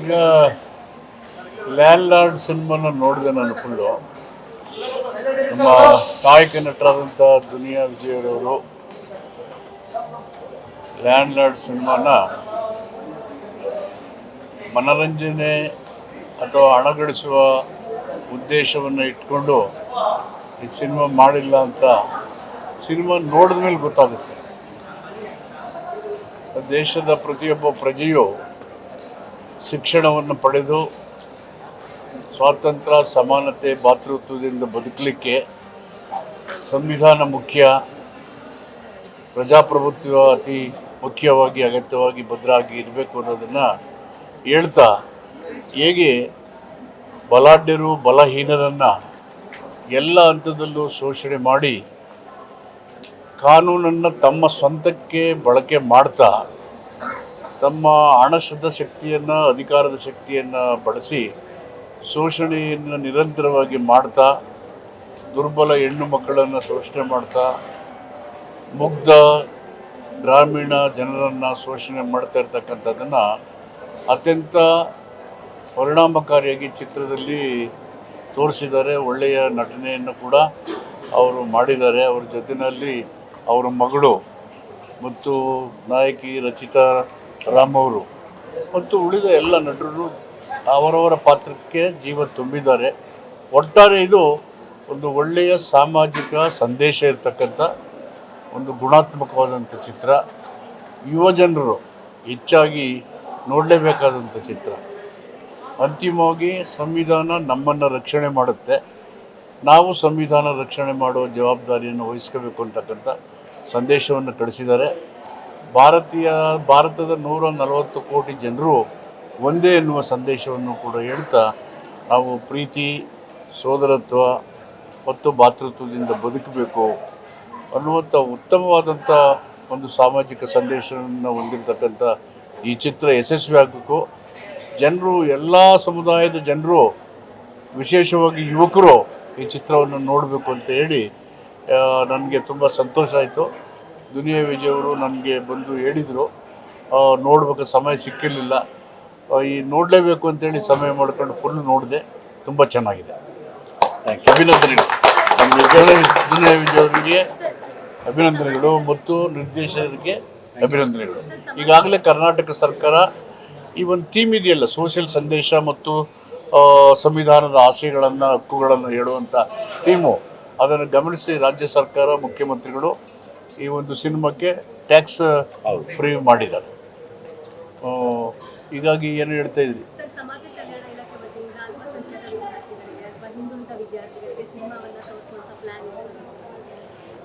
ಈಗ land lord ಸಿನಿಮಾನ ನೋಡಿದೆ ನಾನು ಫುಲ್ಲು. ನಮ್ಮ ಕಾಯಕ ನಟರಾದಂಥ ದುನಿಯಾ ವಿಜಯವರವರು ಲ್ಯಾಂಡ್ ಲಾರ್ಡ್ ಸಿನಿಮಾನ ಮನರಂಜನೆ ಅಥವಾ ಹಣ ಗಳಿಸುವ ಉದ್ದೇಶವನ್ನು ಇಟ್ಕೊಂಡು ಈ ಸಿನಿಮಾ ಮಾಡಿಲ್ಲ ಅಂತ ಸಿನಿಮಾ ನೋಡಿದ ಮೇಲೆ ಗೊತ್ತಾಗುತ್ತೆ. ದೇಶದ ಪ್ರತಿಯೊಬ್ಬ ಪ್ರಜೆಯು ಶಿಕ್ಷಣವನ್ನು ಪಡೆದು ಸ್ವಾತಂತ್ರ್ಯ, ಸಮಾನತೆ, ಭಾತೃತ್ವದಿಂದ ಬದುಕಲಿಕ್ಕೆ ಸಂವಿಧಾನ ಮುಖ್ಯ, ಪ್ರಜಾಪ್ರಭುತ್ವ ಅತಿ ಮುಖ್ಯವಾಗಿ ಅಗತ್ಯವಾಗಿ ಭದ್ರಾಗಿ ಇರಬೇಕು ಅನ್ನೋದನ್ನು ಹೇಳ್ತಾ, ಹೇಗೆ ಬಲಾಢ್ಯರು ಬಲಹೀನರನ್ನು ಎಲ್ಲ ಹಂತದಲ್ಲೂ ಶೋಷಣೆ ಮಾಡಿ ಕಾನೂನನ್ನು ತಮ್ಮ ಸ್ವಂತಕ್ಕೆ ಬಳಕೆ ಮಾಡ್ತಾ ತಮ್ಮ ಹಣದ ಶಕ್ತಿಯನ್ನು, ಅಧಿಕಾರದ ಶಕ್ತಿಯನ್ನು ಬಳಸಿ ಶೋಷಣೆಯನ್ನು ನಿರಂತರವಾಗಿ ಮಾಡ್ತಾ, ದುರ್ಬಲ ಹೆಣ್ಣು ಮಕ್ಕಳನ್ನು ಶೋಷಣೆ ಮಾಡ್ತಾ, ಮುಗ್ಧ ಗ್ರಾಮೀಣ ಜನರನ್ನು ಶೋಷಣೆ ಮಾಡ್ತಾ ಇರ್ತಕ್ಕಂಥದ್ದನ್ನು ಅತ್ಯಂತ ಪರಿಣಾಮಕಾರಿಯಾಗಿ ಚಿತ್ರದಲ್ಲಿ ತೋರಿಸಿದ್ದಾರೆ. ಒಳ್ಳೆಯ ನಟನೆಯನ್ನು ಕೂಡ ಅವರು ಮಾಡಿದ್ದಾರೆ. ಅವ್ರ ಜೊತೆಯಲ್ಲಿ ಅವರ ಮಗಳು ಮತ್ತು ನಾಯಕಿ ರಚಿತಾ ರಾಮ್ ಅವರು ಮತ್ತು ಉಳಿದ ಎಲ್ಲ ನಟರು ಅವರವರ ಪಾತ್ರಕ್ಕೆ ಜೀವ ತುಂಬಿದ್ದಾರೆ. ಒಟ್ಟಾರೆ ಇದು ಒಂದು ಒಳ್ಳೆಯ ಸಾಮಾಜಿಕ ಸಂದೇಶ ಇರತಕ್ಕಂಥ ಒಂದು ಗುಣಾತ್ಮಕವಾದಂಥ ಚಿತ್ರ. ಯುವಜನರು ಹೆಚ್ಚಾಗಿ ನೋಡಲೇಬೇಕಾದಂಥ ಚಿತ್ರ. ಅಂತಿಮವಾಗಿ ಸಂವಿಧಾನ ನಮ್ಮನ್ನು ರಕ್ಷಣೆ ಮಾಡುತ್ತೆ. ನಾವು ಸಂವಿಧಾನ ರಕ್ಷಣೆ ಮಾಡುವ ಜವಾಬ್ದಾರಿಯನ್ನು ವಹಿಸ್ಕೋಬೇಕು ಅಂತಕ್ಕಂಥ ಸಂದೇಶವನ್ನು ಕಳಿಸಿದ್ದಾರೆ. ಭಾರತದ 140 ಕೋಟಿ ಜನರು ಒಂದೇ ಎನ್ನುವ ಸಂದೇಶವನ್ನು ಕೂಡ ಹೇಳ್ತಾ, ನಾವು ಪ್ರೀತಿ, ಸೋದರತ್ವ ಮತ್ತು ಭಾತೃತ್ವದಿಂದ ಬದುಕಬೇಕು ಅನ್ನುವಂಥ ಉತ್ತಮವಾದಂಥ ಒಂದು ಸಾಮಾಜಿಕ ಸಂದೇಶವನ್ನು ಹೊಂದಿರತಕ್ಕಂಥ ಈ ಚಿತ್ರ ಯಶಸ್ವಿ ಆಗಬೇಕು. ಜನರು, ಎಲ್ಲ ಸಮುದಾಯದ ಜನರು, ವಿಶೇಷವಾಗಿ ಯುವಕರು ಈ ಚಿತ್ರವನ್ನು ನೋಡಬೇಕು ಅಂತ ಹೇಳಿ ನನಗೆ ತುಂಬ ಸಂತೋಷ ಆಯಿತು. ದುನಿಯಾ ವಿಜಯ್ ಅವರು ನನಗೆ ಬಂದು ಹೇಳಿದರು, ನೋಡ್ಬೇಕು, ಸಮಯ ಸಿಕ್ಕಿರಲಿಲ್ಲ, ಈ ನೋಡಲೇಬೇಕು ಅಂತೇಳಿ ಸಮಯ ಮಾಡ್ಕೊಂಡು ಫುಲ್ ನೋಡಿದೆ. ತುಂಬ ಚೆನ್ನಾಗಿದೆ. Thank you. ಅಭಿನಂದನೆಗಳು. ದುನಿಯಾ ವಿಜಯ್ ಅವರಿಗೆ ಅಭಿನಂದನೆಗಳು ಮತ್ತು ನಿರ್ದೇಶಕರಿಗೆ ಅಭಿನಂದನೆಗಳು. ಈಗಾಗಲೇ ಕರ್ನಾಟಕ ಸರ್ಕಾರ ಈ ಒಂದು ಥೀಮ್ ಇದೆಯಲ್ಲ, ಸೋಷಿಯಲ್ ಸಂದೇಶ ಮತ್ತು ಸಂವಿಧಾನದ ಆಶಯಗಳನ್ನು, ಹಕ್ಕುಗಳನ್ನು ಹೇಳುವಂಥ ಥೀಮು, ಅದನ್ನು ಗಮನಿಸಿ ರಾಜ್ಯ ಸರ್ಕಾರ, ಮುಖ್ಯಮಂತ್ರಿಗಳು ಈ ಒಂದು ಸಿನಿಮಾಕ್ಕೆ ಟ್ಯಾಕ್ಸ್ ಫ್ರೀ ಮಾಡಿದ್ದಾರೆ. ಹೀಗಾಗಿ ಏನು ಹೇಳ್ತಾ ಇದ್ರಿ?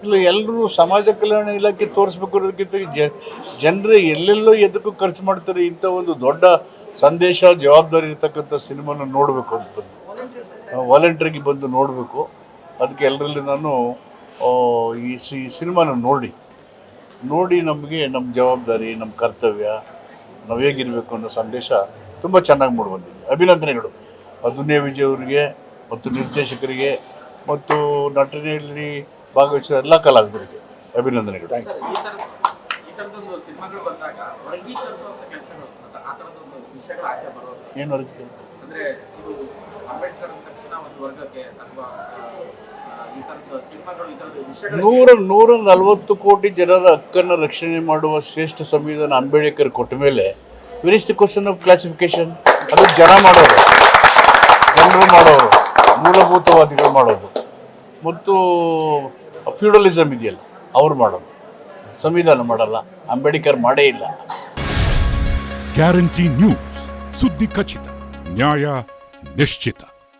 ಇಲ್ಲ, ಎಲ್ಲರೂ ಸಮಾಜ ಕಲ್ಯಾಣ ಇಲಾಖೆ ತೋರಿಸ್ಬೇಕು ಅನ್ನೋದಕ್ಕಿಂತ ಜನರೇ ಎಲ್ಲೆಲ್ಲೋ ಎದಕ್ಕೂ ಖರ್ಚು ಮಾಡ್ತಾರೆ. ಇಂಥ ಒಂದು ದೊಡ್ಡ ಸಂದೇಶ, ಜವಾಬ್ದಾರಿ ಇರ್ತಕ್ಕಂಥ ಸಿನಿಮಾನ ನೋಡಬೇಕು ಅಂತ ಬಂದು ವಾಲಂಟ್ರಿಗೆ ಬಂದು ನೋಡಬೇಕು. ಅದಕ್ಕೆ ಎಲ್ಲರಲ್ಲಿ ನಾನು ಈ ಸಿನಿಮಾನ ನೋಡಿ ನಮಗೆ ನಮ್ಮ ಜವಾಬ್ದಾರಿ, ನಮ್ಮ ಕರ್ತವ್ಯ, ನಾವು ಹೇಗಿರಬೇಕು ಅನ್ನೋ ಸಂದೇಶ ತುಂಬ ಚೆನ್ನಾಗಿ ಮೂಡಿಬಂದಿದೆ. ಅಭಿನಂದನೆಗಳು ದುನಿಯಾ ವಿಜಯ್ ಅವರಿಗೆ ಮತ್ತು ನಿರ್ದೇಶಕರಿಗೆ ಮತ್ತು ನಟನೆಯಲ್ಲಿ ಭಾಗವಹಿಸಿದ ಎಲ್ಲ ಕಲಾವಿದರಿಗೆ ಅಭಿನಂದನೆಗಳು. ಏನು 140 ಕೋಟಿ ಜನರ ಹಕ್ಕನ್ನು ರಕ್ಷಣೆ ಮಾಡುವ ಶ್ರೇಷ್ಠ ಸಂವಿಧಾನ ಅಂಬೇಡ್ಕರ್ ಕೊಟ್ಟ ಮೇಲೆ where is the question of classification? ಅದು ಜನರು ಮಾಡೋರು, ಮೂಲಭೂತವಾದಿಗಳು ಮಾಡೋದು ಮತ್ತು ಫ್ಯೂಡಲಿಸಮ್ ಇದೆಯಲ್ಲ ಅವ್ರು ಮಾಡೋದು. ಸಂವಿಧಾನ ಮಾಡಲ್ಲ, ಅಂಬೇಡ್ಕರ್ ಮಾಡೇ ಇಲ್ಲ. ಗ್ಯಾರಂಟಿ ನ್ಯೂಸ್, ಸುದ್ದಿ ಖಚಿತ, ನ್ಯಾಯ ನಿಶ್ಚಿತ.